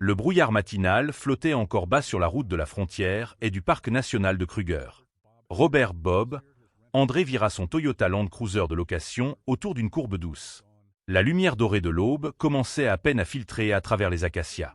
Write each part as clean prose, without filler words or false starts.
Le brouillard matinal flottait encore bas sur la route de la frontière et du parc national de Kruger. Robert Bob, André vira son Toyota Land Cruiser de location autour d'une courbe douce. La lumière dorée de l'aube commençait à peine à filtrer à travers les acacias.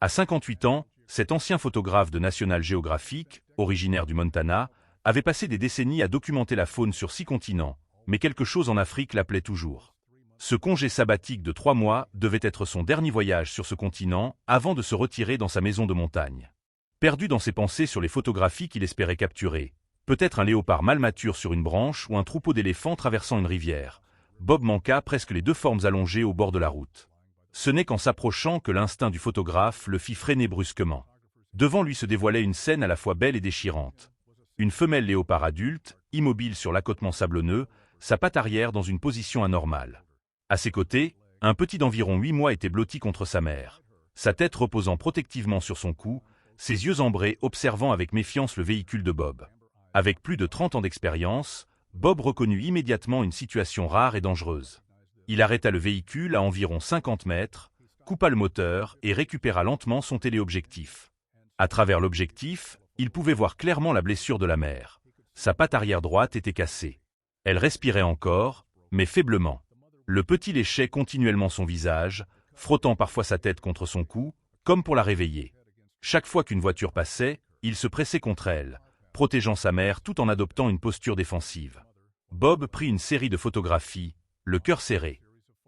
À 58 ans, cet ancien photographe de National Geographic, originaire du Montana, avait passé des décennies à documenter la faune sur 6 continents, mais quelque chose en Afrique l'appelait toujours. Ce congé sabbatique de 3 mois devait être son dernier voyage sur ce continent avant de se retirer dans sa maison de montagne. Perdu dans ses pensées sur les photographies qu'il espérait capturer, peut-être un léopard mal mature sur une branche ou un troupeau d'éléphants traversant une rivière, Bob manqua presque les 2 formes allongées au bord de la route. Ce n'est qu'en s'approchant que l'instinct du photographe le fit freiner brusquement. Devant lui se dévoilait une scène à la fois belle et déchirante. Une femelle léopard adulte, immobile sur l'accotement sablonneux, sa patte arrière dans une position anormale. À ses côtés, un petit d'environ 8 mois était blotti contre sa mère, sa tête reposant protectivement sur son cou, ses yeux ambrés observant avec méfiance le véhicule de Bob. Avec plus de 30 ans d'expérience, Bob reconnut immédiatement une situation rare et dangereuse. Il arrêta le véhicule à environ 50 mètres, coupa le moteur et récupéra lentement son téléobjectif. À travers l'objectif, il pouvait voir clairement la blessure de la mère. Sa patte arrière droite était cassée. Elle respirait encore, mais faiblement. Le petit léchait continuellement son visage, frottant parfois sa tête contre son cou, comme pour la réveiller. Chaque fois qu'une voiture passait, il se pressait contre elle, protégeant sa mère tout en adoptant une posture défensive. Bob prit une série de photographies, le cœur serré.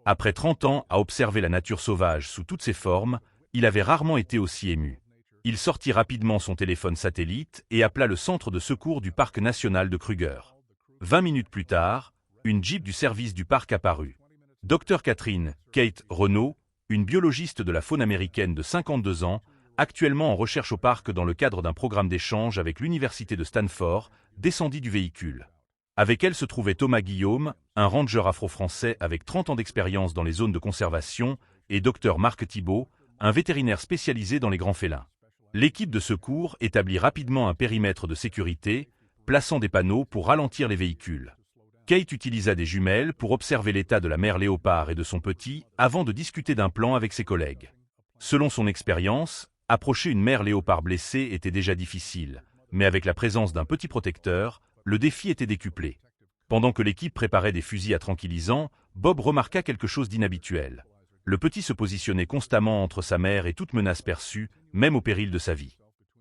Après 30 ans à observer la nature sauvage sous toutes ses formes, il avait rarement été aussi ému. Il sortit rapidement son téléphone satellite et appela le centre de secours du parc national de Kruger. 20 minutes plus tard, une Jeep du service du parc apparut. Dr Catherine Kate Renaud, une biologiste de la faune américaine de 52 ans, actuellement en recherche au parc dans le cadre d'un programme d'échange avec l'université de Stanford, descendit du véhicule. Avec elle se trouvait Thomas Guillaume, un ranger afro-français avec 30 ans d'expérience dans les zones de conservation, et Dr Marc Thibault, un vétérinaire spécialisé dans les grands félins. L'équipe de secours établit rapidement un périmètre de sécurité, plaçant des panneaux pour ralentir les véhicules. Kate utilisa des jumelles pour observer l'état de la mère léopard et de son petit avant de discuter d'un plan avec ses collègues. Selon son expérience, approcher une mère léopard blessée était déjà difficile, mais avec la présence d'un petit protecteur, le défi était décuplé. Pendant que l'équipe préparait des fusils à tranquillisants, Bob remarqua quelque chose d'inhabituel. Le petit se positionnait constamment entre sa mère et toute menace perçue, même au péril de sa vie.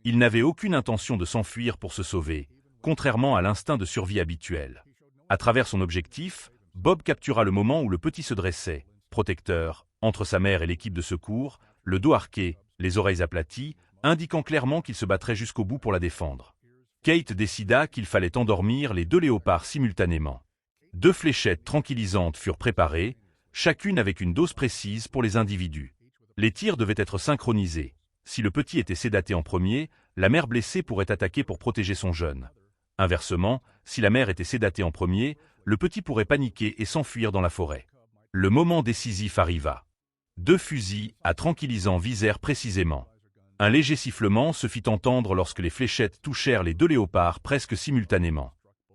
Il n'avait aucune intention de s'enfuir pour se sauver, contrairement à l'instinct de survie habituel. À travers son objectif, Bob captura le moment où le petit se dressait, protecteur, entre sa mère et l'équipe de secours, le dos arqué, les oreilles aplaties, indiquant clairement qu'il se battrait jusqu'au bout pour la défendre. Kate décida qu'il fallait endormir les 2 léopards simultanément. 2 fléchettes tranquillisantes furent préparées, chacune avec une dose précise pour les individus. Les tirs devaient être synchronisés. Si le petit était sédaté en premier, la mère blessée pourrait attaquer pour protéger son jeune. Inversement, si la mère était sédatée en premier, le petit pourrait paniquer et s'enfuir dans la forêt. Le moment décisif arriva. 2 fusils à tranquillisants visèrent précisément. Un léger sifflement se fit entendre lorsque les fléchettes touchèrent les 2 léopards presque simultanément.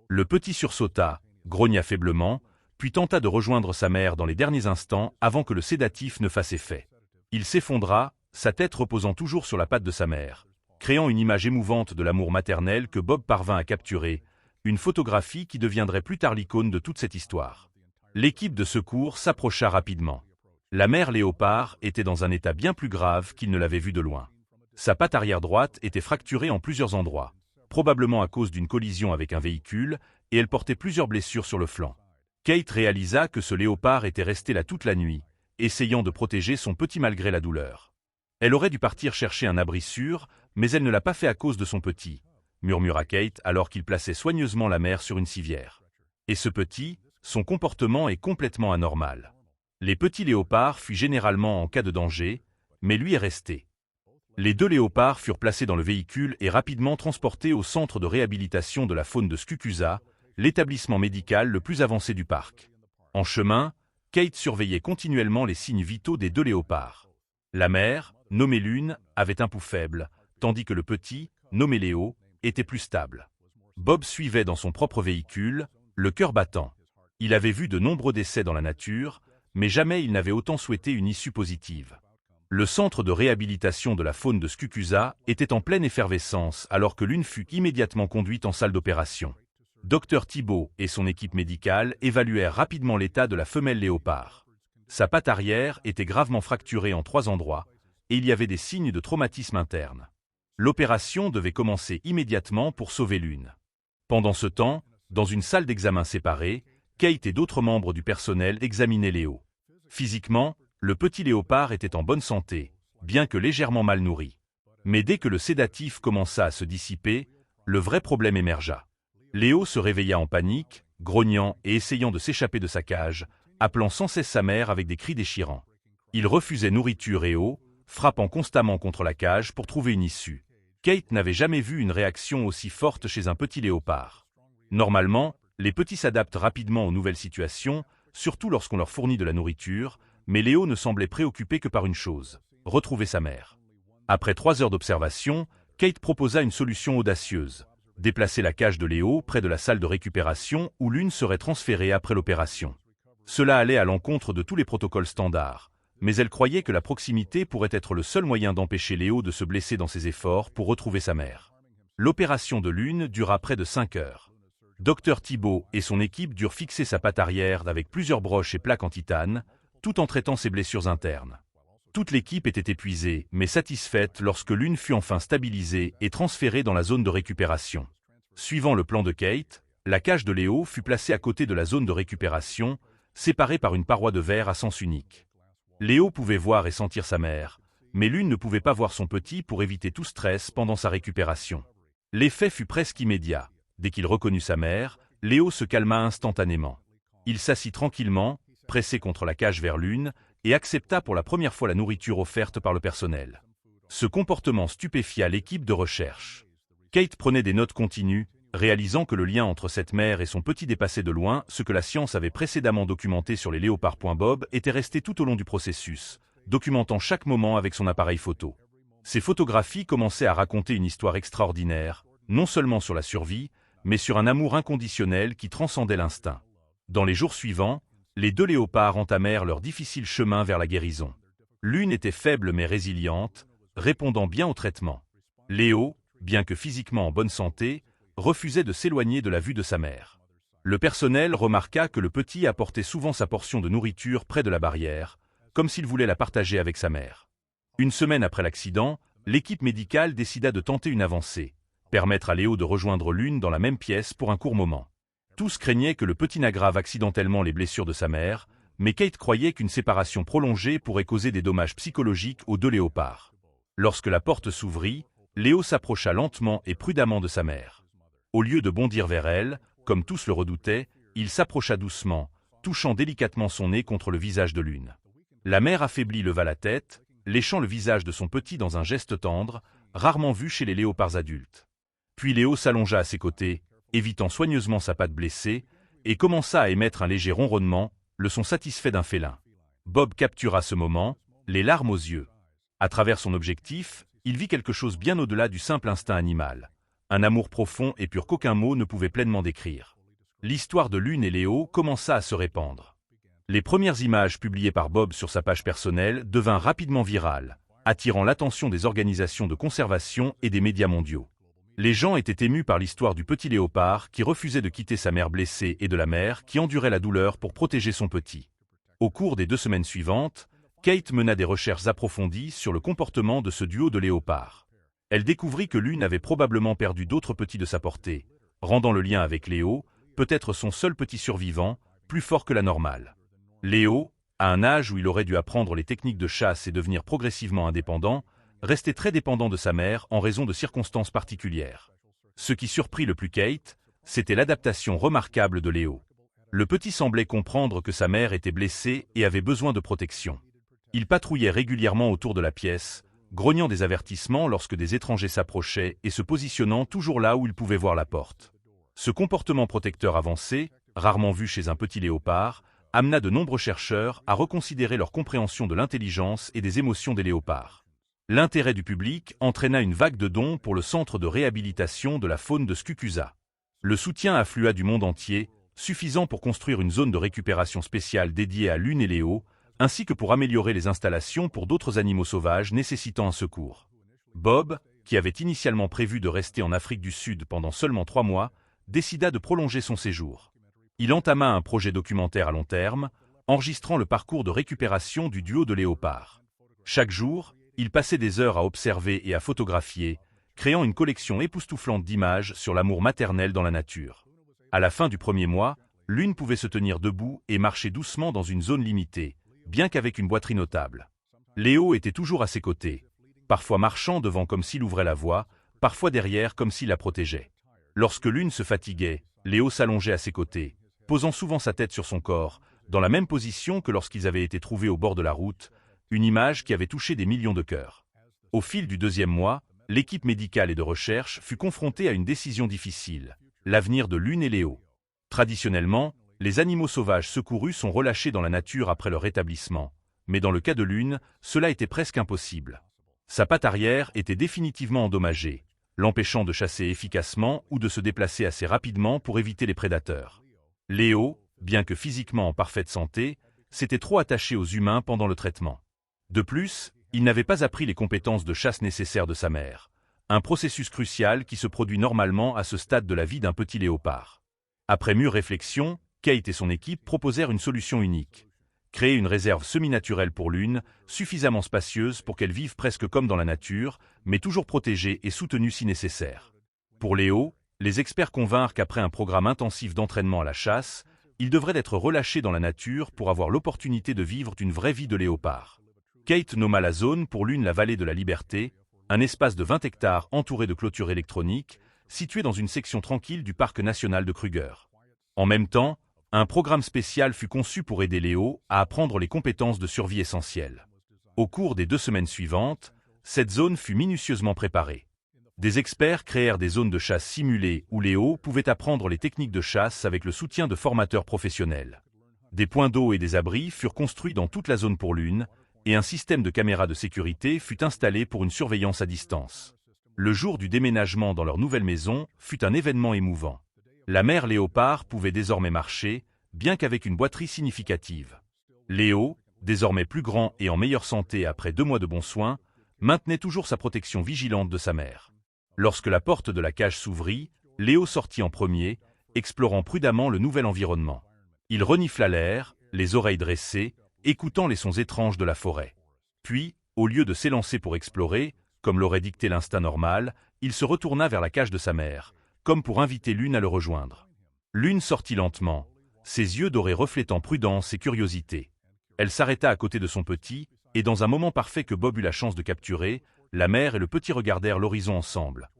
Le petit sursauta, grogna faiblement, puis tenta de rejoindre sa mère dans les derniers instants avant que le sédatif ne fasse effet. Il s'effondra, sa tête reposant toujours sur la patte de sa mère, créant une image émouvante de l'amour maternel que Bob parvint à capturer, une photographie qui deviendrait plus tard l'icône de toute cette histoire. L'équipe de secours s'approcha rapidement. La mère léopard était dans un état bien plus grave qu'il ne l'avait vue de loin. Sa patte arrière droite était fracturée en plusieurs endroits, probablement à cause d'une collision avec un véhicule, et elle portait plusieurs blessures sur le flanc. Kate réalisa que ce léopard était resté là toute la nuit, essayant de protéger son petit malgré la douleur. Elle aurait dû partir chercher un abri sûr, mais elle ne l'a pas fait à cause de son petit, murmura Kate alors qu'il plaçait soigneusement la mère sur une civière. Et ce petit, son comportement est complètement anormal. Les petits léopards fuient généralement en cas de danger, mais lui est resté. Les 2 léopards furent placés dans le véhicule et rapidement transportés au centre de réhabilitation de la faune de Skukuza, l'établissement médical le plus avancé du parc. En chemin, Kate surveillait continuellement les signes vitaux des 2 léopards. La mère, nommée Lune, avait un pouls faible, tandis que le petit, nommé Léo, était plus stable. Bob suivait dans son propre véhicule, le cœur battant. Il avait vu de nombreux décès dans la nature, mais jamais il n'avait autant souhaité une issue positive. Le centre de réhabilitation de la faune de Skukuza était en pleine effervescence alors que Lune fut immédiatement conduite en salle d'opération. Dr Thibault et son équipe médicale évaluèrent rapidement l'état de la femelle léopard. Sa patte arrière était gravement fracturée en 3 endroits et il y avait des signes de traumatisme interne. L'opération devait commencer immédiatement pour sauver Lune. Pendant ce temps, dans une salle d'examen séparée, Kate et d'autres membres du personnel examinaient Léo. Physiquement, le petit léopard était en bonne santé, bien que légèrement mal nourri. Mais dès que le sédatif commença à se dissiper, le vrai problème émergea. Léo se réveilla en panique, grognant et essayant de s'échapper de sa cage, appelant sans cesse sa mère avec des cris déchirants. Il refusait nourriture et eau, frappant constamment contre la cage pour trouver une issue. Kate n'avait jamais vu une réaction aussi forte chez un petit léopard. Normalement, les petits s'adaptent rapidement aux nouvelles situations, surtout lorsqu'on leur fournit de la nourriture, mais Léo ne semblait préoccupé que par une chose, retrouver sa mère. Après 3 heures d'observation, Kate proposa une solution audacieuse, déplacer la cage de Léo près de la salle de récupération où Lune serait transférée après l'opération. Cela allait à l'encontre de tous les protocoles standards, mais elle croyait que la proximité pourrait être le seul moyen d'empêcher Léo de se blesser dans ses efforts pour retrouver sa mère. L'opération de Lune dura près de 5 heures. Dr Thibault et son équipe durent fixer sa patte arrière avec plusieurs broches et plaques en titane, tout en traitant ses blessures internes. Toute l'équipe était épuisée, mais satisfaite lorsque Lune fut enfin stabilisée et transférée dans la zone de récupération. Suivant le plan de Kate, la cage de Léo fut placée à côté de la zone de récupération, séparée par une paroi de verre à sens unique. Léo pouvait voir et sentir sa mère, mais Lune ne pouvait pas voir son petit pour éviter tout stress pendant sa récupération. L'effet fut presque immédiat. Dès qu'il reconnut sa mère, Léo se calma instantanément. Il s'assit tranquillement, pressé contre la cage vers Lune, et accepta pour la première fois la nourriture offerte par le personnel. Ce comportement stupéfia l'équipe de recherche. Kate prenait des notes continues, réalisant que le lien entre cette mère et son petit dépassait de loin ce que la science avait précédemment documenté sur les léopards. Bob était resté tout au long du processus, documentant chaque moment avec son appareil photo. Ces photographies commençaient à raconter une histoire extraordinaire, non seulement sur la survie, mais sur un amour inconditionnel qui transcendait l'instinct. Dans les jours suivants, les 2 léopards entamèrent leur difficile chemin vers la guérison. L'une était faible mais résiliente, répondant bien au traitement. Léo, bien que physiquement en bonne santé, refusait de s'éloigner de la vue de sa mère. Le personnel remarqua que le petit apportait souvent sa portion de nourriture près de la barrière, comme s'il voulait la partager avec sa mère. Une semaine après l'accident, l'équipe médicale décida de tenter une avancée, permettre à Léo de rejoindre Lune dans la même pièce pour un court moment. Tous craignaient que le petit n'aggrave accidentellement les blessures de sa mère, mais Kate croyait qu'une séparation prolongée pourrait causer des dommages psychologiques aux 2 léopards. Lorsque la porte s'ouvrit, Léo s'approcha lentement et prudemment de sa mère. Au lieu de bondir vers elle, comme tous le redoutaient, il s'approcha doucement, touchant délicatement son nez contre le visage de Lune. La mère affaiblie leva la tête, léchant le visage de son petit dans un geste tendre, rarement vu chez les léopards adultes. Puis Léo s'allongea à ses côtés, évitant soigneusement sa patte blessée, et commença à émettre un léger ronronnement, le son satisfait d'un félin. Bob captura ce moment, les larmes aux yeux. À travers son objectif, il vit quelque chose bien au-delà du simple instinct animal. Un amour profond et pur qu'aucun mot ne pouvait pleinement décrire. L'histoire de Lune et Léo commença à se répandre. Les premières images publiées par Bob sur sa page personnelle devinrent rapidement virales, attirant l'attention des organisations de conservation et des médias mondiaux. Les gens étaient émus par l'histoire du petit léopard qui refusait de quitter sa mère blessée et de la mère qui endurait la douleur pour protéger son petit. Au cours des 2 semaines suivantes, Kate mena des recherches approfondies sur le comportement de ce duo de léopards. Elle découvrit que Lune avait probablement perdu d'autres petits de sa portée, rendant le lien avec Léo, peut-être son seul petit survivant, plus fort que la normale. Léo, à un âge où il aurait dû apprendre les techniques de chasse et devenir progressivement indépendant, restait très dépendant de sa mère en raison de circonstances particulières. Ce qui surprit le plus Kate, c'était l'adaptation remarquable de Léo. Le petit semblait comprendre que sa mère était blessée et avait besoin de protection. Il patrouillait régulièrement autour de la pièce, grognant des avertissements lorsque des étrangers s'approchaient et se positionnant toujours là où il pouvait voir la porte. Ce comportement protecteur avancé, rarement vu chez un petit léopard, amena de nombreux chercheurs à reconsidérer leur compréhension de l'intelligence et des émotions des léopards. L'intérêt du public entraîna une vague de dons pour le centre de réhabilitation de la faune de Skukuza. Le soutien afflua du monde entier, suffisant pour construire une zone de récupération spéciale dédiée à Lune et Léo, ainsi que pour améliorer les installations pour d'autres animaux sauvages nécessitant un secours. Bob, qui avait initialement prévu de rester en Afrique du Sud pendant seulement 3 mois, décida de prolonger son séjour. Il entama un projet documentaire à long terme, enregistrant le parcours de récupération du duo de léopards. Chaque jour, il passait des heures à observer et à photographier, créant une collection époustouflante d'images sur l'amour maternel dans la nature. À la fin du premier mois, l'une pouvait se tenir debout et marcher doucement dans une zone limitée, bien qu'avec une boiterie notable. Léo était toujours à ses côtés, parfois marchant devant comme s'il ouvrait la voie, parfois derrière comme s'il la protégeait. Lorsque l'une se fatiguait, Léo s'allongeait à ses côtés, posant souvent sa tête sur son corps, dans la même position que lorsqu'ils avaient été trouvés au bord de la route, une image qui avait touché des millions de cœurs. Au fil du deuxième mois, l'équipe médicale et de recherche fut confrontée à une décision difficile, l'avenir de Lune et Léo. Traditionnellement, les animaux sauvages secourus sont relâchés dans la nature après leur rétablissement, mais dans le cas de Lune, cela était presque impossible. Sa patte arrière était définitivement endommagée, l'empêchant de chasser efficacement ou de se déplacer assez rapidement pour éviter les prédateurs. Léo, bien que physiquement en parfaite santé, s'était trop attaché aux humains pendant le traitement. De plus, il n'avait pas appris les compétences de chasse nécessaires de sa mère, un processus crucial qui se produit normalement à ce stade de la vie d'un petit léopard. Après mûre réflexion, Kate et son équipe proposèrent une solution unique. Créer une réserve semi-naturelle pour Lune, suffisamment spacieuse pour qu'elle vive presque comme dans la nature, mais toujours protégée et soutenue si nécessaire. Pour Léo, les experts convinrent qu'après un programme intensif d'entraînement à la chasse, il devrait être relâché dans la nature pour avoir l'opportunité de vivre une vraie vie de léopard. Kate nomma la zone pour Lune la vallée de la Liberté, un espace de 20 hectares entouré de clôtures électroniques, situé dans une section tranquille du parc national de Kruger. En même temps, un programme spécial fut conçu pour aider Léo à apprendre les compétences de survie essentielles. Au cours des 2 semaines suivantes, cette zone fut minutieusement préparée. Des experts créèrent des zones de chasse simulées où Léo pouvait apprendre les techniques de chasse avec le soutien de formateurs professionnels. Des points d'eau et des abris furent construits dans toute la zone pour Lune, et un système de caméras de sécurité fut installé pour une surveillance à distance. Le jour du déménagement dans leur nouvelle maison fut un événement émouvant. La mère léopard pouvait désormais marcher, bien qu'avec une boiterie significative. Léo, désormais plus grand et en meilleure santé après 2 mois de bons soins, maintenait toujours sa protection vigilante de sa mère. Lorsque la porte de la cage s'ouvrit, Léo sortit en premier, explorant prudemment le nouvel environnement. Il renifla l'air, les oreilles dressées, écoutant les sons étranges de la forêt. Puis, au lieu de s'élancer pour explorer, comme l'aurait dicté l'instinct normal, il se retourna vers la cage de sa mère, comme pour inviter Lune à le rejoindre. Lune sortit lentement, ses yeux dorés reflétant prudence et curiosité. Elle s'arrêta à côté de son petit, et dans un moment parfait que Bob eut la chance de capturer, la mère et le petit regardèrent l'horizon ensemble.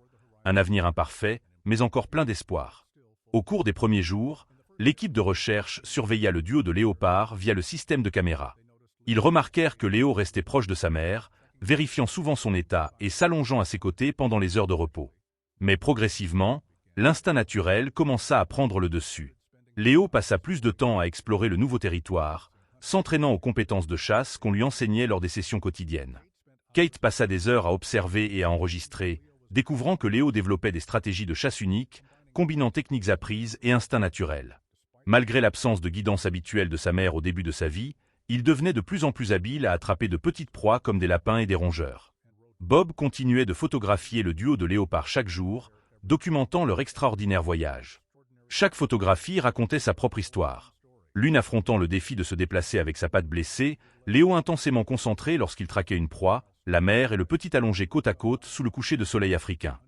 Un avenir imparfait, mais encore plein d'espoir. Au cours des premiers jours, l'équipe de recherche surveilla le duo de léopards via le système de caméra. Ils remarquèrent que Léo restait proche de sa mère, vérifiant souvent son état et s'allongeant à ses côtés pendant les heures de repos. Mais progressivement, l'instinct naturel commença à prendre le dessus. Léo passa plus de temps à explorer le nouveau territoire, s'entraînant aux compétences de chasse qu'on lui enseignait lors des sessions quotidiennes. Kate passa des heures à observer et à enregistrer, découvrant que Léo développait des stratégies de chasse uniques, combinant techniques apprises et instincts naturels. Malgré l'absence de guidance habituelle de sa mère au début de sa vie, il devenait de plus en plus habile à attraper de petites proies comme des lapins et des rongeurs. Bob continuait de photographier le duo de léopards chaque jour, documentant leur extraordinaire voyage. Chaque photographie racontait sa propre histoire. L'une affrontant le défi de se déplacer avec sa patte blessée, Léo intensément concentré lorsqu'il traquait une proie, la mère et le petit allongés côte à côte sous le coucher de soleil africain.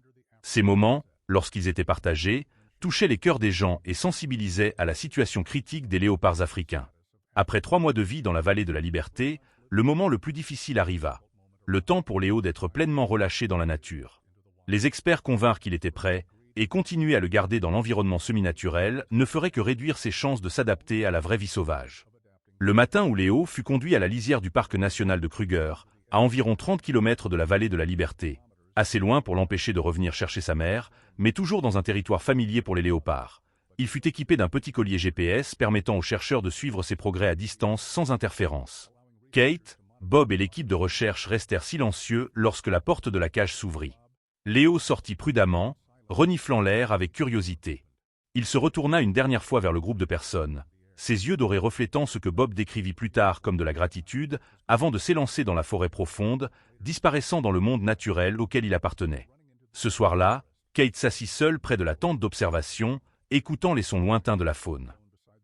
Ces moments, lorsqu'ils étaient partagés, touchaient les cœurs des gens et sensibilisaient à la situation critique des léopards africains. Après 3 mois de vie dans la vallée de la Liberté, le moment le plus difficile arriva. Le temps pour Léo d'être pleinement relâché dans la nature. Les experts convinrent qu'il était prêt, et continuer à le garder dans l'environnement semi-naturel ne ferait que réduire ses chances de s'adapter à la vraie vie sauvage. Le matin où Léo fut conduit à la lisière du parc national de Kruger, à environ 30 km de la vallée de la Liberté, assez loin pour l'empêcher de revenir chercher sa mère, mais toujours dans un territoire familier pour les léopards. Il fut équipé d'un petit collier GPS permettant aux chercheurs de suivre ses progrès à distance sans interférence. Kate, Bob et l'équipe de recherche restèrent silencieux lorsque la porte de la cage s'ouvrit. Léo sortit prudemment, reniflant l'air avec curiosité. Il se retourna une dernière fois vers le groupe de personnes, ses yeux dorés reflétant ce que Bob décrivit plus tard comme de la gratitude, avant de s'élancer dans la forêt profonde, disparaissant dans le monde naturel auquel il appartenait. Ce soir-là, Kate s'assit seule près de la tente d'observation, écoutant les sons lointains de la faune.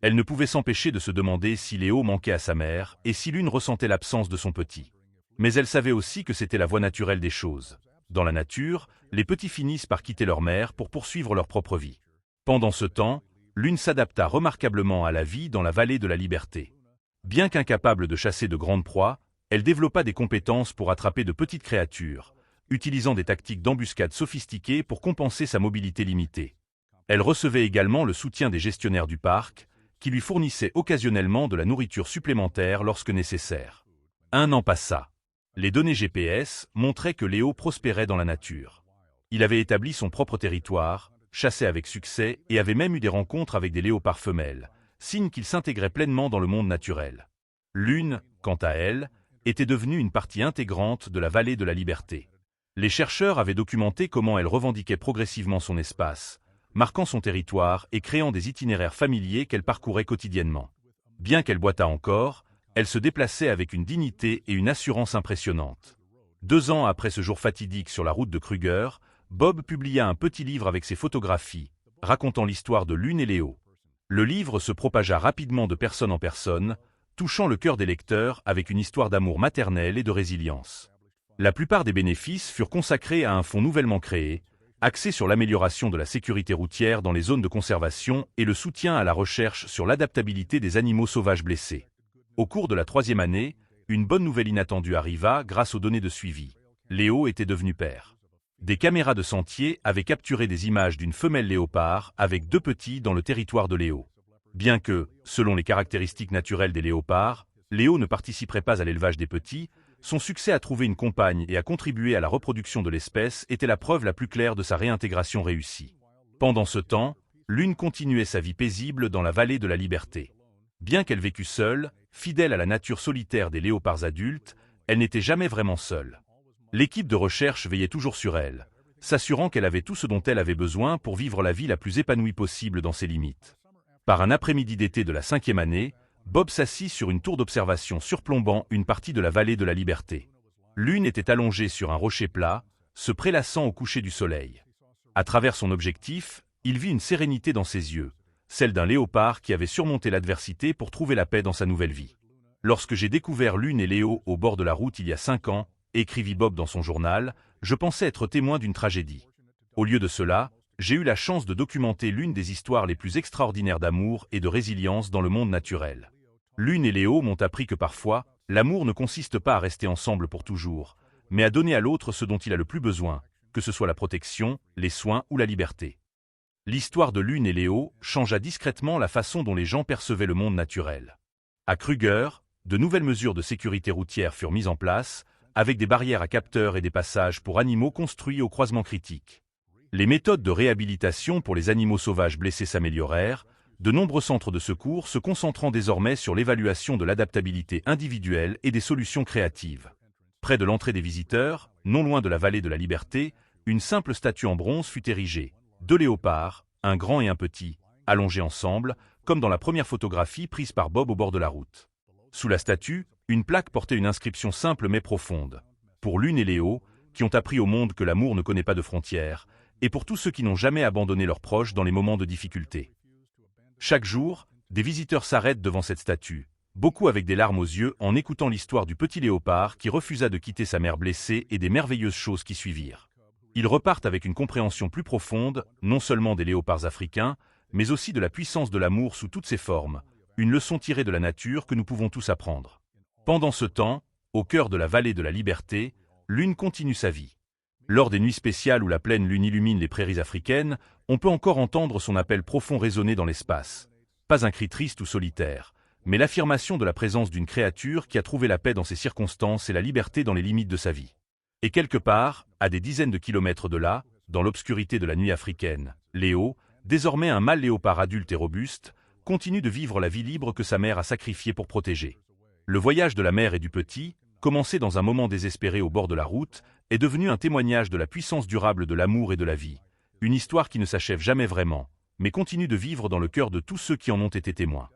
Elle ne pouvait s'empêcher de se demander si Léo manquait à sa mère et si l'une ressentait l'absence de son petit. Mais elle savait aussi que c'était la voie naturelle des choses. Dans la nature, les petits finissent par quitter leur mère pour poursuivre leur propre vie. Pendant ce temps, l'une s'adapta remarquablement à la vie dans la vallée de la liberté. Bien qu'incapable de chasser de grandes proies, elle développa des compétences pour attraper de petites créatures, utilisant des tactiques d'embuscade sophistiquées pour compenser sa mobilité limitée. Elle recevait également le soutien des gestionnaires du parc, qui lui fournissaient occasionnellement de la nourriture supplémentaire lorsque nécessaire. Un an passa. Les données GPS montraient que Léo prospérait dans la nature. Il avait établi son propre territoire, chassait avec succès et avait même eu des rencontres avec des léopards femelles, signe qu'il s'intégrait pleinement dans le monde naturel. L'une, quant à elle, était devenue une partie intégrante de la vallée de la liberté. Les chercheurs avaient documenté comment elle revendiquait progressivement son espace, marquant son territoire et créant des itinéraires familiers qu'elle parcourait quotidiennement. Bien qu'elle boitât encore, elle se déplaçait avec une dignité et une assurance impressionnantes. 2 ans après ce jour fatidique sur la route de Kruger, Bob publia un petit livre avec ses photographies, racontant l'histoire de Lune et Léo. Le livre se propagea rapidement de personne en personne, touchant le cœur des lecteurs avec une histoire d'amour maternel et de résilience. La plupart des bénéfices furent consacrés à un fonds nouvellement créé, axé sur l'amélioration de la sécurité routière dans les zones de conservation et le soutien à la recherche sur l'adaptabilité des animaux sauvages blessés. Au cours de la 3e année, une bonne nouvelle inattendue arriva grâce aux données de suivi. Léo était devenu père. Des caméras de sentier avaient capturé des images d'une femelle léopard avec 2 petits dans le territoire de Léo. Bien que, selon les caractéristiques naturelles des léopards, Léo ne participerait pas à l'élevage des petits, son succès à trouver une compagne et à contribuer à la reproduction de l'espèce était la preuve la plus claire de sa réintégration réussie. Pendant ce temps, Lune continuait sa vie paisible dans la vallée de la liberté. Bien qu'elle vécût seule, fidèle à la nature solitaire des léopards adultes, elle n'était jamais vraiment seule. L'équipe de recherche veillait toujours sur elle, s'assurant qu'elle avait tout ce dont elle avait besoin pour vivre la vie la plus épanouie possible dans ses limites. Par un après-midi d'été de la 5e année, Bob s'assit sur une tour d'observation surplombant une partie de la vallée de la liberté. Lune était allongée sur un rocher plat, se prélassant au coucher du soleil. À travers son objectif, il vit une sérénité dans ses yeux, celle d'un léopard qui avait surmonté l'adversité pour trouver la paix dans sa nouvelle vie. Lorsque j'ai découvert Lune et Léo au bord de la route il y a 5 ans, écrivit Bob dans son journal, je pensais être témoin d'une tragédie. Au lieu de cela, j'ai eu la chance de documenter l'une des histoires les plus extraordinaires d'amour et de résilience dans le monde naturel. Lune et Léo m'ont appris que parfois, l'amour ne consiste pas à rester ensemble pour toujours, mais à donner à l'autre ce dont il a le plus besoin, que ce soit la protection, les soins ou la liberté. L'histoire de Lune et Léo changea discrètement la façon dont les gens percevaient le monde naturel. À Kruger, de nouvelles mesures de sécurité routière furent mises en place, avec des barrières à capteurs et des passages pour animaux construits au croisement critique. Les méthodes de réhabilitation pour les animaux sauvages blessés s'améliorèrent, de nombreux centres de secours se concentrant désormais sur l'évaluation de l'adaptabilité individuelle et des solutions créatives. Près de l'entrée des visiteurs, non loin de la vallée de la liberté, une simple statue en bronze fut érigée. 2 léopards, un grand et un petit, allongés ensemble, comme dans la première photographie prise par Bob au bord de la route. Sous la statue, une plaque portait une inscription simple mais profonde. Pour Lune et Léo, qui ont appris au monde que l'amour ne connaît pas de frontières, et pour tous ceux qui n'ont jamais abandonné leurs proches dans les moments de difficulté. Chaque jour, des visiteurs s'arrêtent devant cette statue, beaucoup avec des larmes aux yeux en écoutant l'histoire du petit léopard qui refusa de quitter sa mère blessée et des merveilleuses choses qui suivirent. Ils repartent avec une compréhension plus profonde, non seulement des léopards africains, mais aussi de la puissance de l'amour sous toutes ses formes, une leçon tirée de la nature que nous pouvons tous apprendre. Pendant ce temps, au cœur de la vallée de la liberté, Lune continue sa vie. Lors des nuits spéciales où la pleine lune illumine les prairies africaines, on peut encore entendre son appel profond résonner dans l'espace. Pas un cri triste ou solitaire, mais l'affirmation de la présence d'une créature qui a trouvé la paix dans ses circonstances et la liberté dans les limites de sa vie. Et quelque part, à des dizaines de kilomètres de là, dans l'obscurité de la nuit africaine, Léo, désormais un mâle léopard adulte et robuste, continue de vivre la vie libre que sa mère a sacrifiée pour protéger. Le voyage de la mère et du petit, commencé dans un moment désespéré au bord de la route, est devenu un témoignage de la puissance durable de l'amour et de la vie. Une histoire qui ne s'achève jamais vraiment, mais continue de vivre dans le cœur de tous ceux qui en ont été témoins.